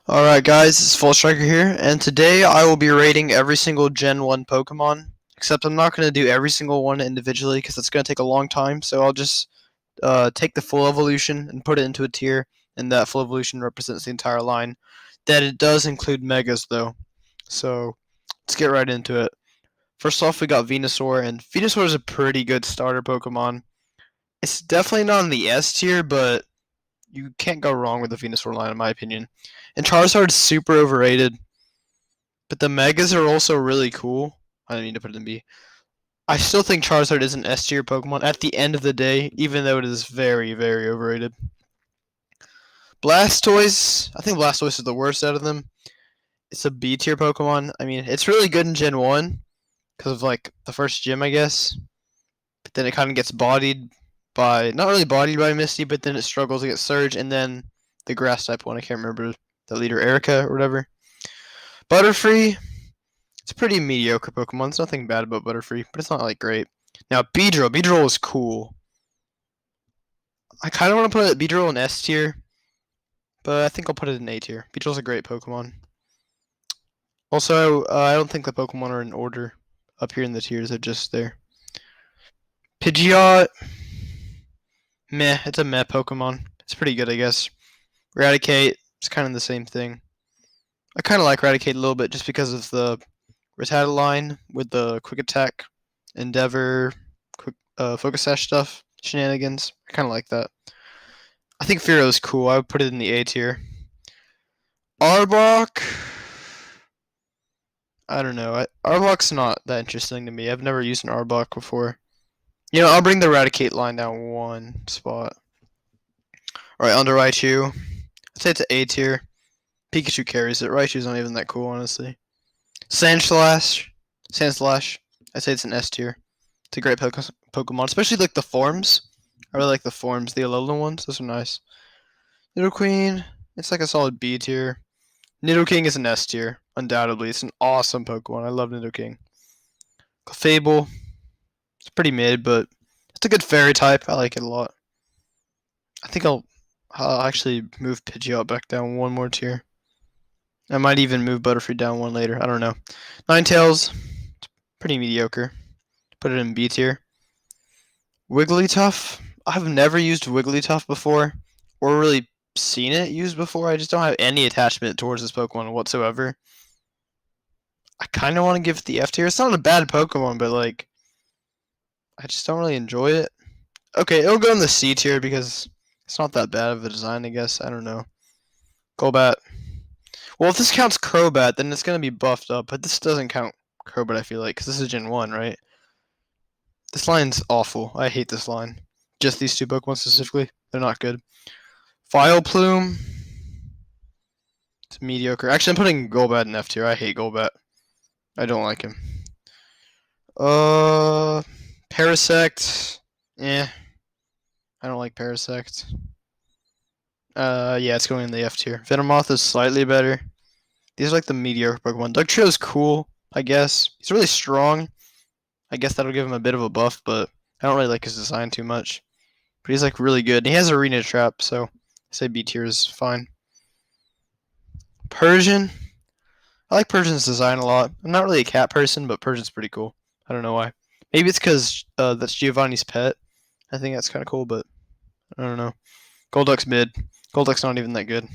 Alright guys, it's Full Striker here, and today I will be rating every single Gen 1 Pokemon, except I'm not going to do every single one individually because it's going to take a long time, so I'll just take the full evolution and put it into a tier, and that full evolution represents the entire line. That it does include Megas though, so let's get right into it. First off, we got Venusaur, and Venusaur is a pretty good starter Pokemon. It's definitely not in the S tier, but you can't go wrong with the Venusaur line in my opinion. And Charizard's super overrated, but the Megas are also really cool. I don't need to put it in B. I still think Charizard is an S tier Pokemon at the end of the day, even though it is very, very overrated. Blastoise, I think Blastoise is the worst out of them. It's a B tier Pokemon. I mean, it's really good in Gen 1 because of like the first gym, I guess. But then it kind of gets bodied by, not really bodied by Misty, but then it struggles against Surge, and then the grass type one, I can't remember the leader, Erica or whatever. Butterfree, it's a pretty mediocre Pokemon. There's nothing bad about Butterfree, but it's not like great. Now Beedrill is cool. I kind of want to put Beedrill in S tier, but I think I'll put it in A tier. Beedrill's a great Pokemon. Also, I don't think the Pokemon are in order up here in the tiers. They're just there. Pidgeot, meh. It's a meh Pokemon. It's pretty good, I guess. Raticate, it's kind of the same thing. I kind of like Raticate a little bit just because of the Rattata line with the quick attack, Endeavor, quick focus sash stuff, shenanigans. I kind of like that. I think Fearow is cool. I would put it in the A tier. Arbok, I don't know. Arbok's not that interesting to me. I've never used an Arbok before. You know, I'll bring the Raticate line down one spot. Alright, on to Raichu. I'd say it's an A tier. Pikachu carries it. Raichu's not even that cool, honestly. Sandslash. I'd say it's an S tier. It's a great Pokemon, especially like the forms. I really like the forms, the Alolan ones. Those are nice. Nidoqueen, it's like a solid B tier. Nidoking is an S tier, undoubtedly. It's an awesome Pokemon. I love Nidoking. Clefable, it's pretty mid, but it's a good fairy type. I like it a lot. I think I'll actually move Pidgeot back down one more tier. I might even move Butterfree down one later. I don't know. Ninetales, pretty mediocre. Put it in B tier. Wigglytuff, I've never used Wigglytuff before, or really seen it used before. I just don't have any attachment towards this Pokemon whatsoever. I kind of want to give it the F tier. It's not a bad Pokemon, but like, I just don't really enjoy it. Okay, it'll go in the C tier because it's not that bad of a design, I guess. I don't know. Golbat. Well, if this counts Crobat, then it's going to be buffed up, but this doesn't count Crobat, I feel like, because this is Gen 1, right? This line's awful. I hate this line. Just these two Pokemon specifically. They're not good. Vileplume. It's mediocre. Actually, I'm putting Golbat in F tier. I hate Golbat. I don't like him. Parasect. Eh. I don't like Parasect. Yeah, it's going in the F tier. Venomoth is slightly better. These are like the mediocre Pokemon. Dugtrio's cool, I guess. He's really strong. I guess that'll give him a bit of a buff, but I don't really like his design too much. But he's like really good. And he has Arena Trap, so I say B tier is fine. Persian. I like Persian's design a lot. I'm not really a cat person, but Persian's pretty cool. I don't know why. Maybe it's because that's Giovanni's pet. I think that's kind of cool, but I don't know. Golduck's mid. Golduck's not even that good.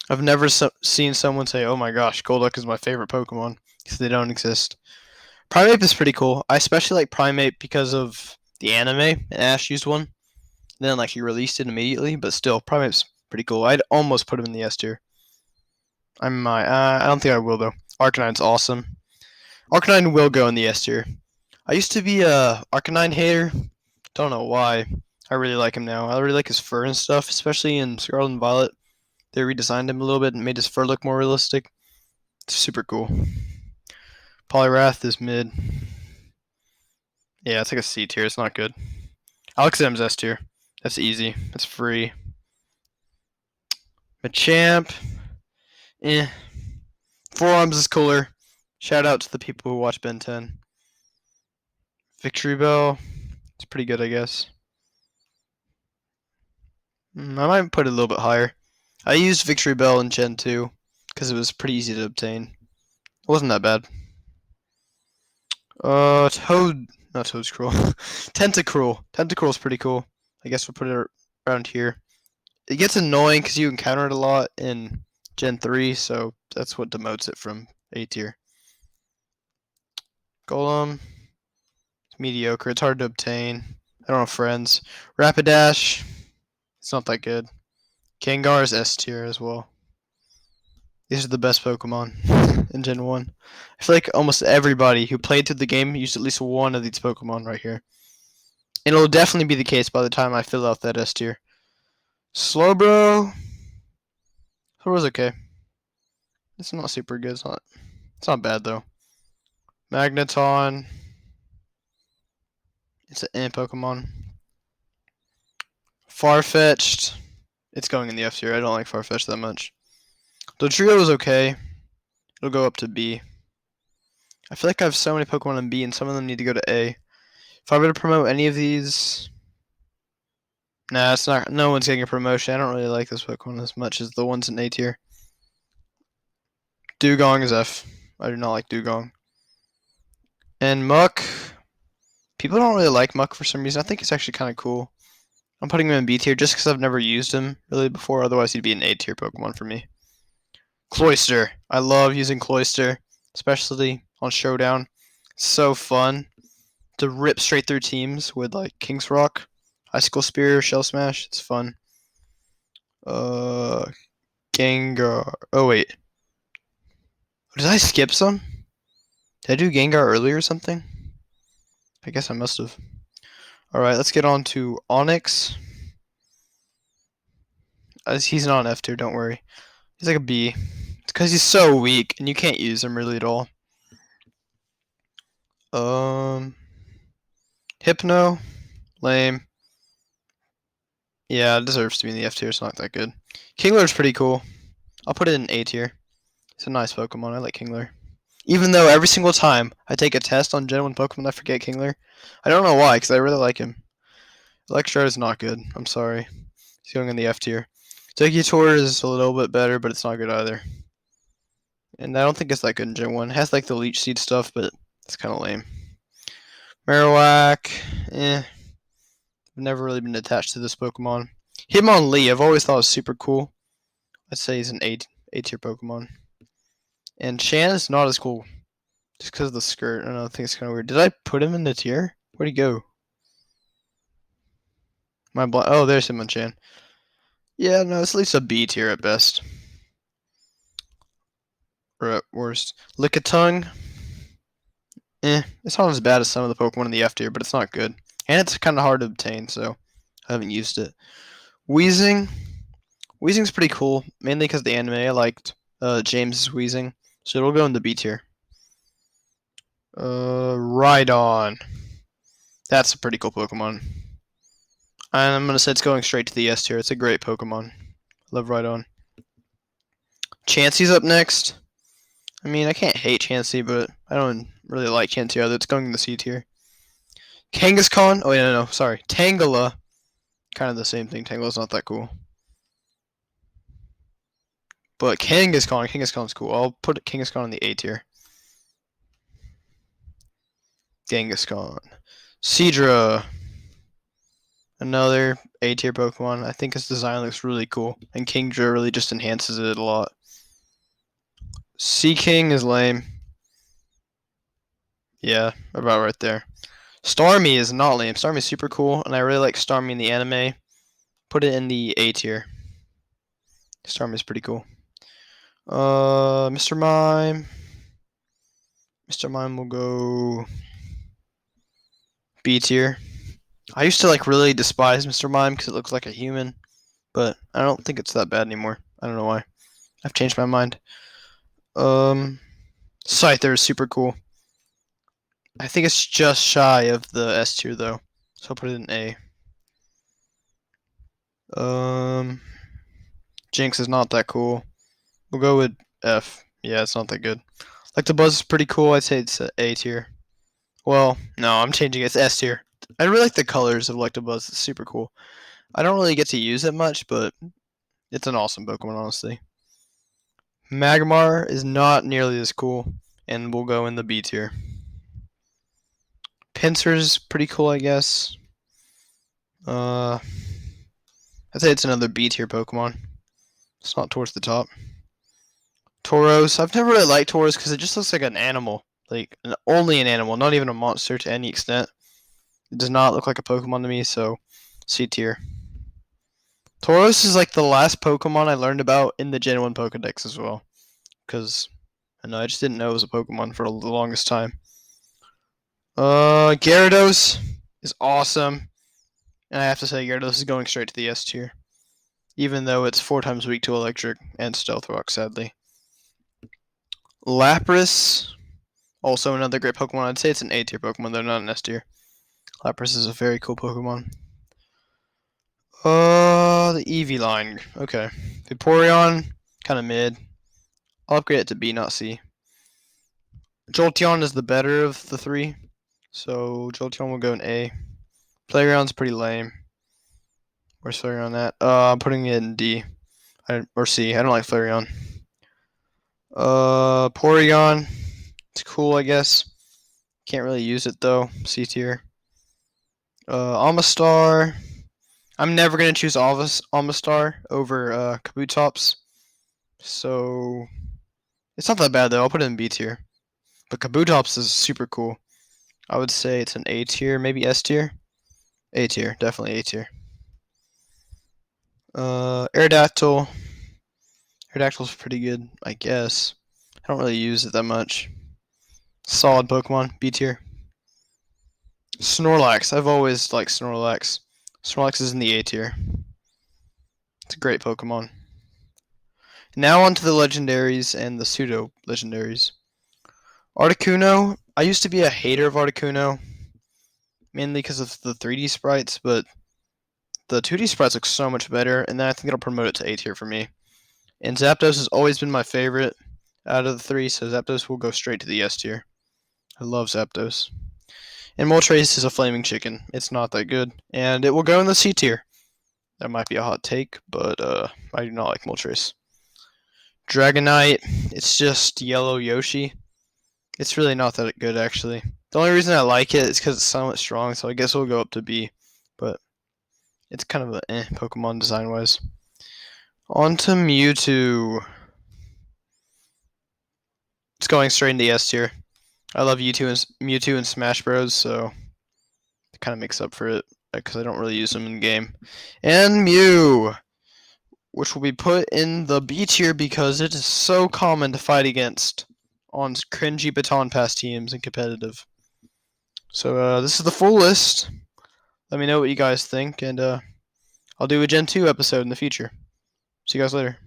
I've never seen someone say, "Oh my gosh, Golduck is my favorite Pokemon," because they don't exist. Primeape is pretty cool. I especially like Primeape because of the anime, and Ash used one. And then like he released it immediately, but still, Primeape's pretty cool. I'd almost put him in the S tier. I might. I don't think I will though. Arcanine's awesome. Arcanine will go in the S tier. I used to be a Arcanine hater. Don't know why. I really like him now. I really like his fur and stuff, especially in Scarlet and Violet. They redesigned him a little bit and made his fur look more realistic. It's super cool. Poliwrath is mid. Yeah, it's like a C tier. It's not good. Alakazam's S tier. That's easy. That's free. Machamp. Eh. Forearms is cooler. Shout out to the people who watch Ben 10. Victory Bell. It's pretty good, I guess. I might put it a little bit higher. I used Victory Bell in Gen 2 because it was pretty easy to obtain. It wasn't that bad. Toad, not Toadscruel. Tentacruel. Tentacruel's pretty cool. I guess we'll put it around here. It gets annoying because you encounter it a lot in Gen 3, so that's what demotes it from A tier. Golem, it's mediocre. It's hard to obtain. I don't have friends. Rapidash, it's not that good. Kangar is S tier as well. These are the best Pokemon in Gen 1. I feel like almost everybody who played through the game used at least one of these Pokemon right here. And it'll definitely be the case by the time I fill out that S tier. Slowbro. Slowbro's okay. It's not super good. It's not bad though. Magneton. It's an ant Pokemon. Farfetch'd. It's going in the F tier. I don't like Farfetch'd that much. Dodrio is okay. It'll go up to B. I feel like I have so many Pokemon in B, and some of them need to go to A. If I were to promote any of these, nah, it's not. No one's getting a promotion. I don't really like this Pokemon as much as the ones in A tier. Dugong is F. I do not like Dugong. And Muck. People don't really like Muck for some reason. I think it's actually kind of cool. I'm putting him in B tier just because I've never used him really before. Otherwise, he'd be an A tier Pokemon for me. Cloyster. I love using Cloyster, especially on Showdown. It's so fun to rip straight through teams with like King's Rock, Icicle Spear, Shell Smash. It's fun. Gengar. Oh wait, did I skip some? Did I do Gengar earlier or something? I guess I must have. All right, let's get on to Onyx. He's not an F tier. Don't worry. He's like a B. It's because he's so weak and you can't use him really at all. Hypno, lame. Yeah, it deserves to be in the F tier. It's not that good. Kingler's pretty cool. I'll put it in A tier. It's a nice Pokemon. I like Kingler. Even though every single time I take a test on Gen 1 Pokemon, I forget Kingler. I don't know why, because I really like him. Electrode is not good. I'm sorry. He's going in the F tier. Exeggutor is a little bit better, but it's not good either. And I don't think it's that good in Gen 1. It has like the Leech Seed stuff, but it's kind of lame. Marowak, I've never really been attached to this Pokemon. Hitmonlee, I've always thought was super cool. I'd say he's an A tier Pokemon. And Shan is not as cool. Just because of the skirt. I don't know, I think it's kind of weird. Did I put him in the tier? Where'd he go? Oh, there's Hitmonchan. Yeah, no, it's at least a B tier at best. Or at worst. Lickitung. It's not as bad as some of the Pokemon in the F tier, but it's not good. And it's kind of hard to obtain, so I haven't used it. Wheezing. Wheezing's pretty cool, mainly because the anime. I liked James's Wheezing, so it'll go in the B tier. Rhydon. That's a pretty cool Pokemon. And I'm going to say it's going straight to the S tier. It's a great Pokemon. Love Rhydon. Chansey's up next. I mean, I can't hate Chansey, but I don't really like Chansey either. It's going in the C tier. Kangaskhan. Oh, yeah, no, sorry. Tangela. Kind of the same thing. Tangela's not that cool. But Kangaskhan's cool. I'll put Kangaskhan in the A tier. Genghis-Khan. Seadra. Another A tier Pokemon. I think its design looks really cool. And Kingdra really just enhances it a lot. Seaking is lame. Yeah, about right there. Starmie is not lame. Starmie's super cool, and I really like Starmie in the anime. Put it in the A tier. Starmie's pretty cool. Mr. Mime. Mr. Mime will go B tier. I used to like really despise Mr. Mime because it looks like a human, but I don't think it's that bad anymore. I don't know why. I've changed my mind. Scyther is super cool. I think it's just shy of the S tier though, so I'll put it in A. Jinx is not that cool. We'll go with F. Yeah, it's not that good. Like the Buzz is pretty cool. I'd say it's A tier. Well, no, I'm changing it. It's S tier. I really like the colors of Electabuzz. It's super cool. I don't really get to use it much, but It's an awesome Pokemon, honestly. Magmar is not nearly as cool, and will go in the B tier. Pinsir's pretty cool, I guess. I'd say it's another B tier Pokemon. It's not towards the top. Tauros. I've never really liked Tauros because it just looks like an animal. Only an animal, not even a monster to any extent. It does not look like a Pokemon to me, so C tier. Tauros is like the last Pokemon I learned about in the Gen 1 Pokedex as well. Because I just didn't know it was a Pokemon for the longest time. Gyarados is awesome. And I have to say, Gyarados is going straight to the S tier. Even though it's 4 times weak to Electric and Stealth Rock, sadly. Lapras, also another great Pokemon. I'd say it's an A tier Pokemon, though not an S tier. Lapras is a very cool Pokemon. The Eevee line. Okay. Vaporeon, kind of mid. I'll upgrade it to B, not C. Jolteon is the better of the three, so Jolteon will go in A. Flareon's pretty lame. Where's Flareon at? I'm putting it in D. Or C. I don't like Flareon. Porygon. It's cool, I guess. Can't really use it, though. C tier. Amistar. I'm never going to choose Amistar over Kabutops. So, it's not that bad, though. I'll put it in B tier. But Kabutops is super cool. I would say it's an A tier, maybe S tier. A tier, definitely A tier. Aerodactyl. Aerodactyl's pretty good, I guess. I don't really use it that much. Solid Pokemon, B tier. Snorlax. I've always liked Snorlax. Snorlax is in the A tier. It's a great Pokemon. Now on to the Legendaries and the pseudo Legendaries. Articuno. I used to be a hater of Articuno, mainly because of the 3D sprites, but the 2D sprites look so much better, and then I think it'll promote it to A tier for me. And Zapdos has always been my favorite out of the three, so Zapdos will go straight to the S tier. I love Zapdos. And Moltres is a flaming chicken. It's not that good, and it will go in the C tier. That might be a hot take, but I do not like Moltres. Dragonite, it's just yellow Yoshi. It's really not that good, actually. The only reason I like it is because it's somewhat strong, so I guess it'll go up to B. But it's kind of a Pokemon design-wise. On to Mewtwo. It's going straight into the S tier. I love Mewtwo and Smash Bros, so it kind of makes up for it because I don't really use them in game. And Mew, which will be put in the B tier because it is so common to fight against on cringy baton pass teams and competitive. So this is the full list. Let me know what you guys think, and I'll do a Gen 2 episode in the future. See you guys later.